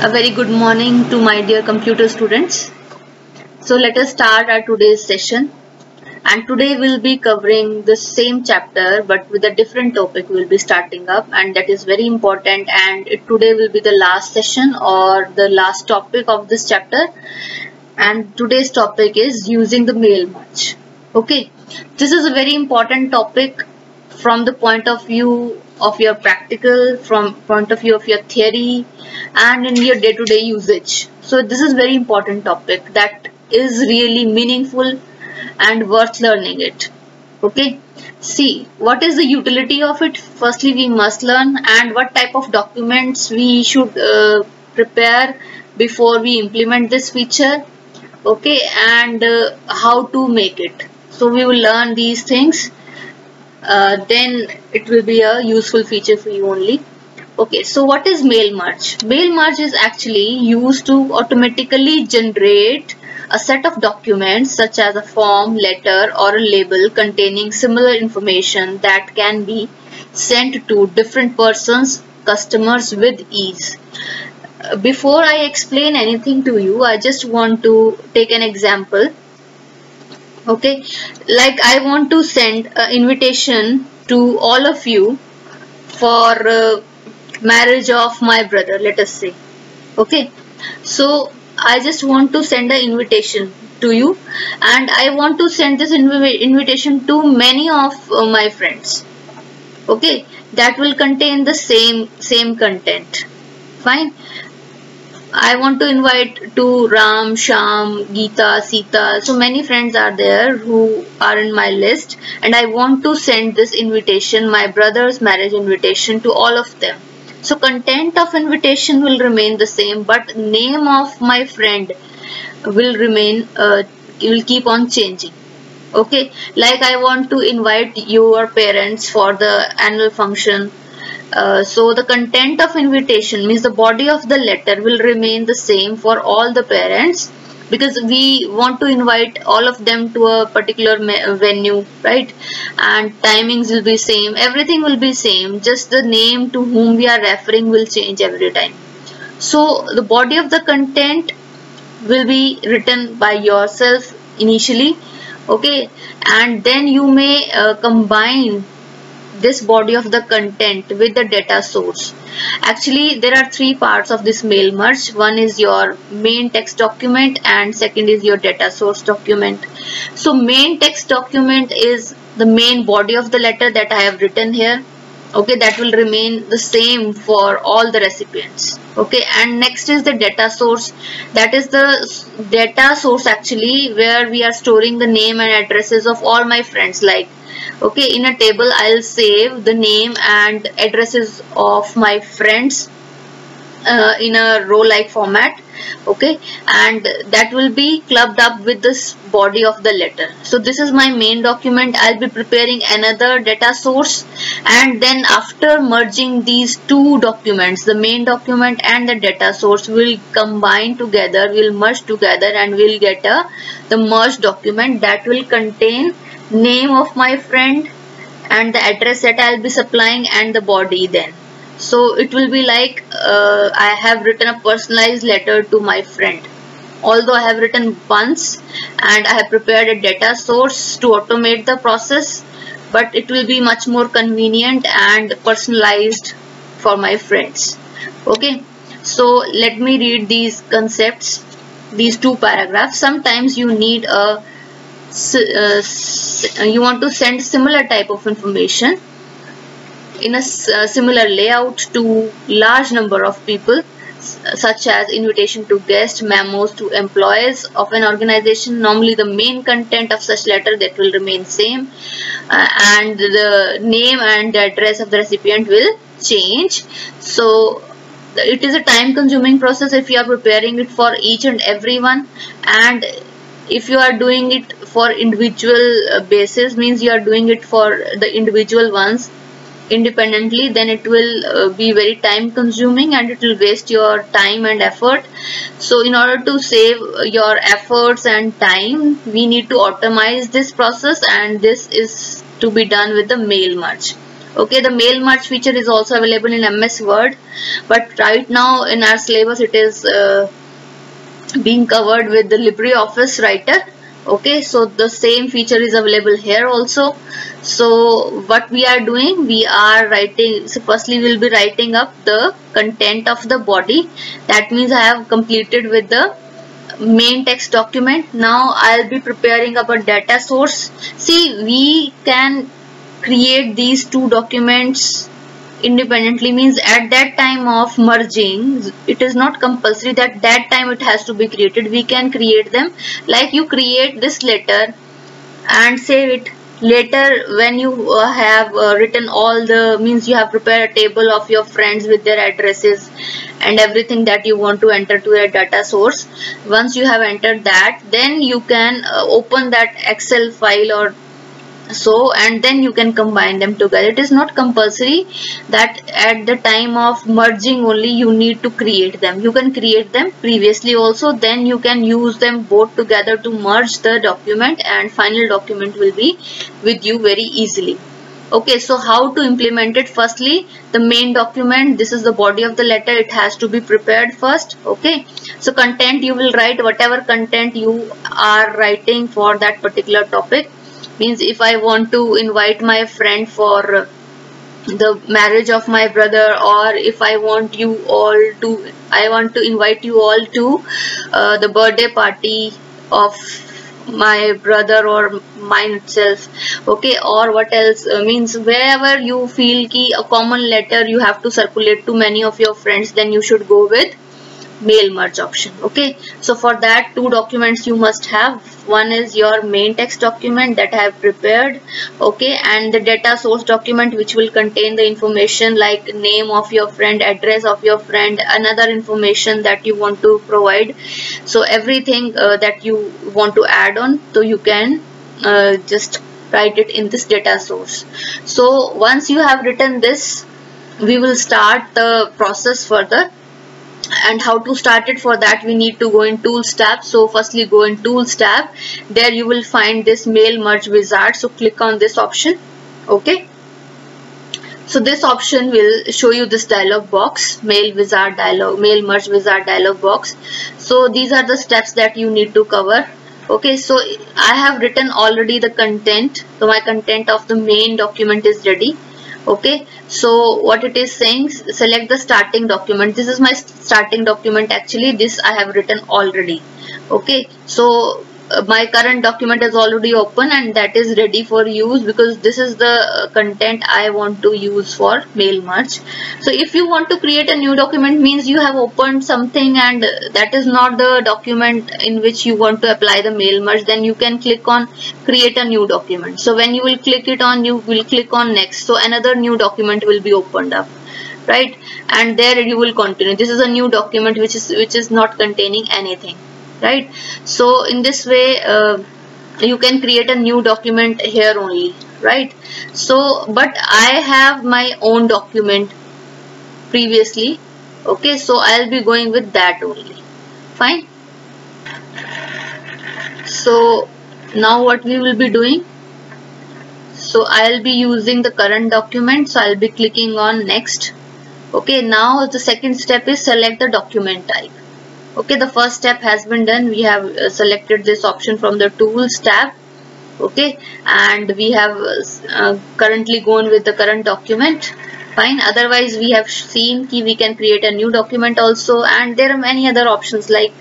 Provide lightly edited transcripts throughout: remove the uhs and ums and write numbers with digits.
A very good morning to my dear computer students. So let us start our today's session, and today we'll be covering the same chapter but with a different topic we'll be starting up, and that is very important, and today will be the last session or the last topic of this chapter, and today's topic is using the mail merge. Okay, this is a very important topic from the point of view of your practical, from point of view of your theory and in your day-to-day usage. So this is very important topic that is really meaningful and worth learning it. Okay, see what is the utility of it. Firstly, we must learn and what type of documents we should prepare before we implement this feature. Okay, and how to make it. So we will learn these things. Then it will be a useful feature for you only. Okay, so what is mail merge? Mail merge is actually used to automatically generate a set of documents such as a form, letter or a label containing similar information that can be sent to different persons, customers with ease. Before I explain anything to you, I just want to take an example. Okay, like I want to send an invitation to all of you for marriage of my brother, let us say. Okay, so I just want to send an invitation to you, and I want to send this invitation to many of my friends. Okay, that will contain the same content. Fine. I want to invite to Ram, Sham, Geeta, Sita. So many friends are there who are in my list, and I want to send this invitation, my brother's marriage invitation, to all of them. So content of invitation will remain the same, but name of my friend will remain, will keep on changing. Okay, like I want to invite your parents for the annual function. So the content of invitation means the body of the letter will remain the same for all the parents, because we want to invite all of them to a particular venue, right? And timings will be same, everything will be same, just the name to whom we are referring will change every time. So the body of the content will be written by yourself initially. Okay, and then you may combine this body of the content with the data source. Actually, there are three parts of this mail merge. One is your main text document and second is your data source document. So main text document is the main body of the letter that I have written here. Okay, that will remain the same for all the recipients. Okay, and next is the data source. That is the data source actually where we are storing the name and addresses of all my friends. Like, okay, in a table I'll save the name and addresses of my friends in a row like format. Okay, and that will be clubbed up with this body of the letter. So this is my main document. I'll be preparing another data source, and then after merging these two documents, the main document and the data source will combine together, will merge together, and we'll get the merged document that will contain name of my friend and the address that I'll be supplying and the body then. So it will be like I have written a personalized letter to my friend. Although I have written once and I have prepared a data source to automate the process, but it will be much more convenient and personalized for my friends. Okay, so let me read these concepts, these two paragraphs. Sometimes you need a you want to send similar type of information in a similar layout to large number of people, such as invitation to guests, memos to employees of an organization. Normally the main content of such letter that will remain same, and the name and the address of the recipient will change. So it is a time consuming process if you are preparing it for each and every one, and if you are doing it for individual basis, means you are doing it for the individual ones independently, then it will be very time consuming and it will waste your time and effort. So in order to save your efforts and time, we need to automate this process, and this is to be done with the mail merge. Okay, the mail merge feature is also available in MS Word, but right now in our syllabus it is being covered with the LibreOffice Writer. Okay, so the same feature is available here also. So what we are doing, we are writing, so firstly we will be writing up the content of the body. That means I have completed with the main text document. Now I'll be preparing up a data source. See, we can create these two documents independently, means at that time of merging it is not compulsory that time it has to be created. We can create them, like you create this letter and save it. Later when you have written all the, means you have prepared a table of your friends with their addresses and everything that you want to enter to a data source. Once you have entered that, then you can open that Excel file or so, and then you can combine them together. It is not compulsory that at the time of merging only you need to create them. You can create them previously also, then you can use them both together to merge the document, and final document will be with you very easily. Okay, so how to implement it? Firstly, the main document, this is the body of the letter, it has to be prepared first. Okay, so content, you will write whatever content you are writing for that particular topic. Means if I want to invite my friend for the marriage of my brother, or if I want you all to, I want to invite you all to the birthday party of my brother or mine itself. Okay, or what else, means wherever you feel ki a common letter you have to circulate to many of your friends, then you should go with mail merge option. Okay, so for that two documents you must have. One is your main text document that I have prepared, okay, and the data source document which will contain the information like name of your friend, address of your friend, another information that you want to provide. So everything that you want to add on, so you can just write it in this data source. So once you have written this, we will start the process further. And how to start it? For that we need to go in Tools tab. So firstly go in Tools tab, there you will find this mail merge wizard, so click on this option. Okay, so this option will show you this dialog box, mail wizard dialog, mail merge wizard dialog box. So these are the steps that you need to cover. Okay, so I have written already the content, so my content of the main document is ready. Okay, so what it is saying, select the starting document. This is my starting document, actually this I have written already. Okay, so my current document is already open and that is ready for use, because this is the content I want to use for mail merge. So if you want to create a new document, means you have opened something and that is not the document in which you want to apply the mail merge, then you can click on create a new document. So when you will click it on, you will click on next, so another new document will be opened up, right, and there you will continue. This is a new document which is not containing anything, right? So in this way you can create a new document here only, right? So but I have my own document previously. Okay, so I'll be going with that only. Fine. So now what we will be doing, so I'll be using the current document, so I'll be clicking on next. Okay, now the second step is select the document type. Okay, the first step has been done. We have selected this option from the Tools tab. Okay, and we have currently gone with the current document. Fine. Otherwise we have seen that we can create a new document also, and there are many other options, like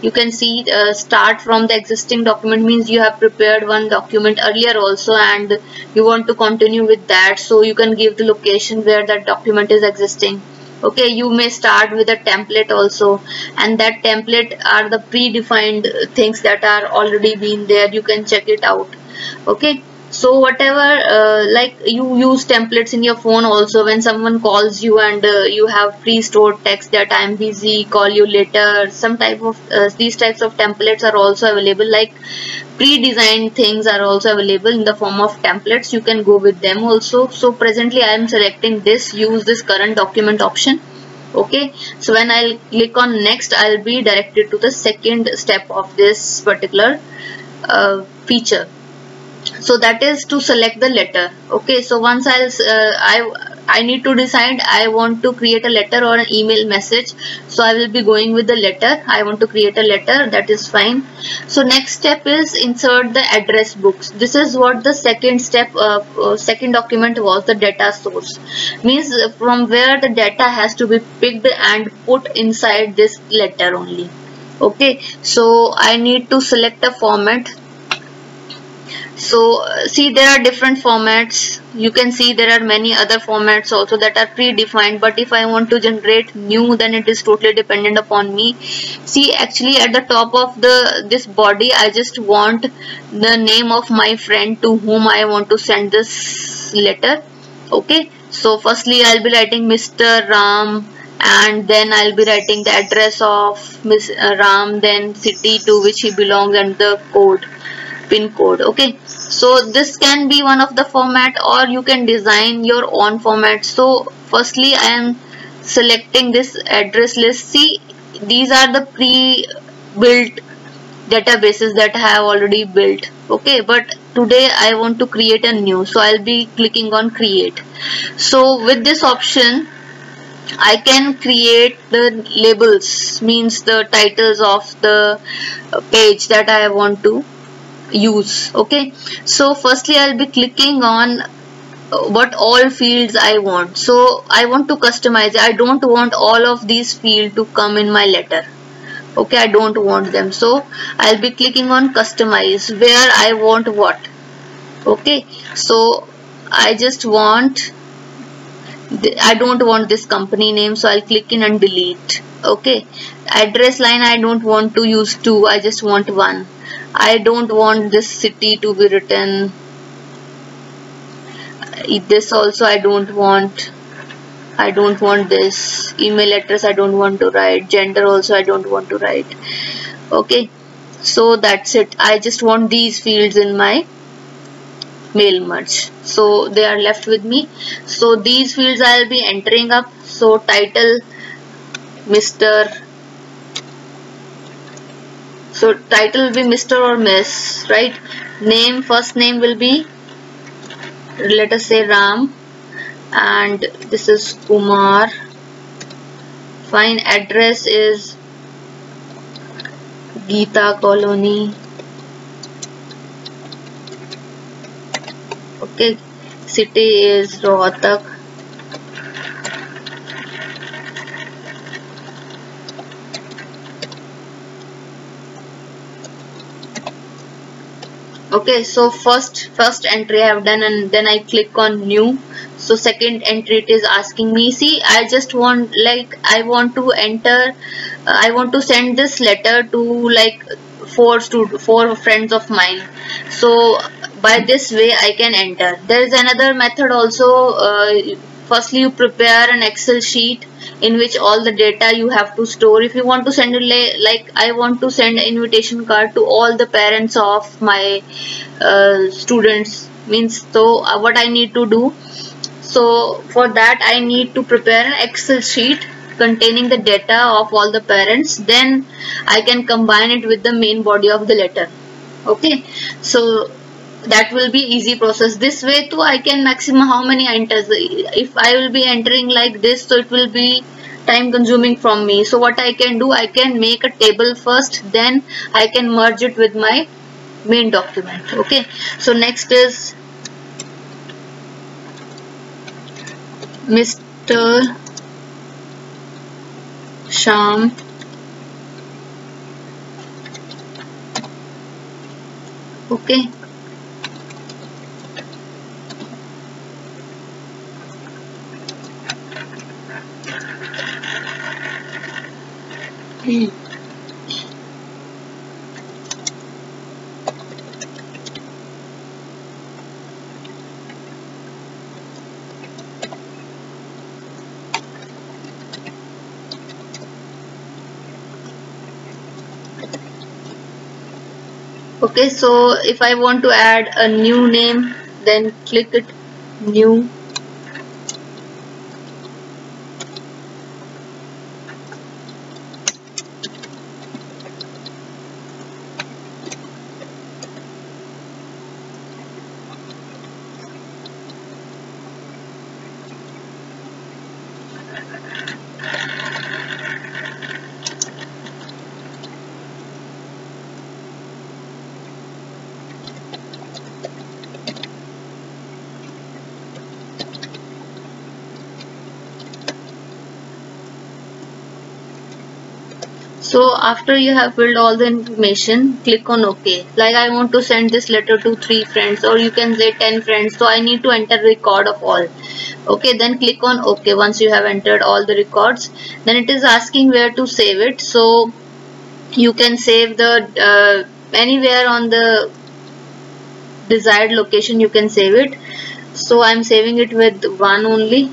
you can see start from the existing document, means you have prepared one document earlier also and you want to continue with that, so you can give the location where that document is existing. Okay, you may start with a template also, and that template are the predefined things that are already been there, you can check it out. Okay, so whatever like you use templates in your phone also, when someone calls you and you have pre-stored text that I am busy, call you later, some type of these types of templates are also available, like pre-designed things are also available in the form of templates. You can go with them also. So presently I am selecting this, use this current document option. Okay, so when I'll click on next, I'll be directed to the second step of this particular feature. So that is to select the letter. Okay, so once I need to decide I want to create a letter or an email message, so I will be going with the letter. I want to create a letter, that is fine. So next step is insert the address books. This is what the second step, second document was, the data source, means from where the data has to be picked and put inside this letter only. Okay, so I need to select a format. So see, there are different formats. You can see there are many other formats also that are predefined, but if I want to generate new, then it is totally dependent upon me. See, actually at the top of this body, I just want the name of my friend to whom I want to send this letter. Okay, so firstly I'll be writing Mr. Ram, and then I'll be writing the address of Miss Ram, then city to which he belongs, and the code, pin code. Okay, so this can be one of the format, or you can design your own format. So firstly I am selecting this address list. See, these are the pre-built databases that I have already built. Okay, but today I want to create a new, so I'll be clicking on create. So with this option I can create the labels, means the titles of the page that I want to use. Okay, so firstly I'll be clicking on what all fields I want. So I want to customize it. I don't want all of these fields to come in my letter. Okay, I don't want them, so I'll be clicking on customize, where I want what. Okay, so I just want, I don't want this company name, so I'll click in and delete. Okay, address line, I don't want to use 2, I just want 1. I don't want this city to be written. This also I don't want. I don't want this. Email address I don't want to write. Gender also I don't want to write. Okay, so that's it. I just want these fields in my mail merge, so they are left with me. So these fields I'll be entering up. So title, Mr. So title will be Mr. or Miss, right? Name, first name will be, let us say, Ram, and this is Kumar. Fine. Address is Geeta Colony. Okay, city is Rohtak. Okay, so first entry I have done, and then I click on new. So second entry, it is asking me, see, I just want, like, I want to enter, I want to send this letter to like four friends of mine. So by this way I can enter. There is another method also. Firstly you prepare an Excel sheet in which all the data you have to store. If you want to send it, like I want to send an invitation card to all the parents of my students, means, so what I need to do, so for that I need to prepare an Excel sheet containing the data of all the parents, then I can combine it with the main body of the letter. Okay, so that will be easy process. This way too I can maximum how many enters. If I will be entering like this, so it will be time consuming from me. So what I can do, I can make a table first, then I can merge it with my main document. Okay, so next is Mr. Sham. Okay, okay, so if I want to add a new name, then click it, new. So after you have filled all the information, click on OK. Like I want to send this letter to 3 friends, or you can say 10 friends. So I need to enter record of all. Okay, then click on OK. Once you have entered all the records, then it is asking where to save it. So you can save the anywhere on the desired location, you can save it. So I'm saving it with one only.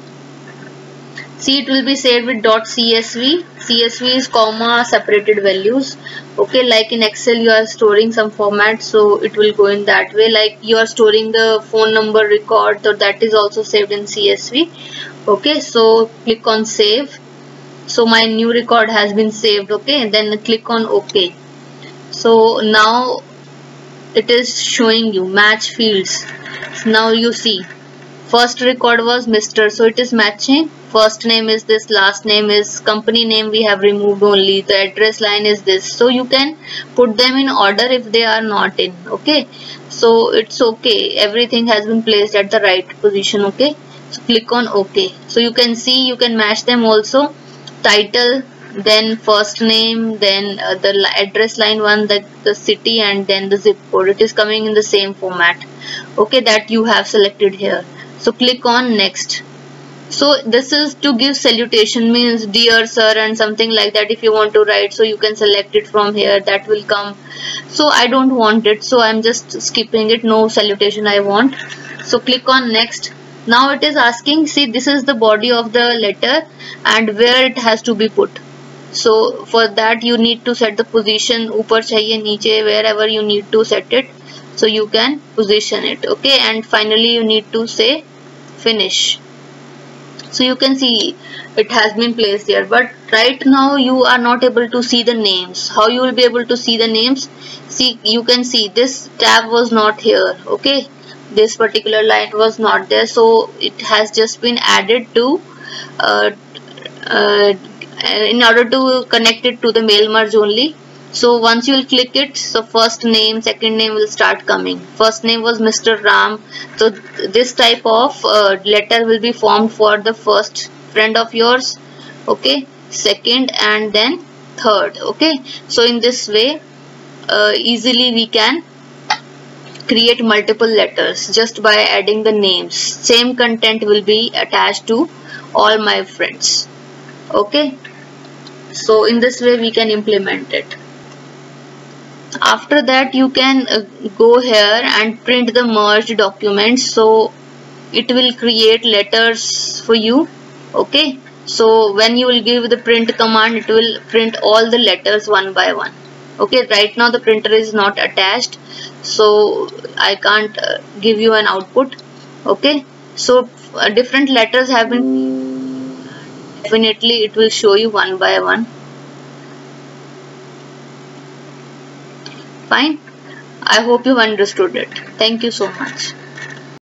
See, it will be saved with .csv. CSV is comma separated values. Okay, like in Excel you are storing some format, so it will go in that way. Like you are storing the phone number record, so that is also saved in CSV. Okay, so click on save. So my new record has been saved. Okay, then click on OK. So now it is showing you match fields. So now you see first record was Mr. So it is matching. First name is this, last name is, company name we have removed only, the address line is this. So you can put them in order if they are not in. Okay, so it's okay, everything has been placed at the right position. Okay, so click on OK. So you can see you can match them also. Title, then first name, then the address line one, the city, and then the zip code. It is coming in the same format. Okay, that you have selected here. So click on next. So this is to give salutation, means dear sir and something like that. If you want to write, so you can select it from here, that will come. So I don't want it, so I'm just skipping it. No salutation I want. So click on next. Now it is asking, see, this is the body of the letter and where it has to be put. So for that you need to set the position, upar chahiye, niche, wherever you need to set it. So you can position it. Okay, and finally you need to say finish. So you can see it has been placed here, but right now you are not able to see the names. How you will be able to see the names? See, you can see this tab was not here. Okay, this particular line was not there, so it has just been added to in order to connect it to the mail merge only. So once you will click it, so first name, second name will start coming. First name was Mr. Ram. So this type of letter will be formed for the first friend of yours. Okay, second, and then third. Okay, so in this way easily we can create multiple letters just by adding the names. Same content will be attached to all my friends. Okay, so in this way we can implement it. After that you can go here and print the merged documents, so it will create letters for you. Okay, so when you will give the print command, it will print all the letters one by one. Okay, right now the printer is not attached, so I can't give you an output. Okay, so different letters have been, definitely it will show you one by one. Fine. I hope you understood it. Thank you so much.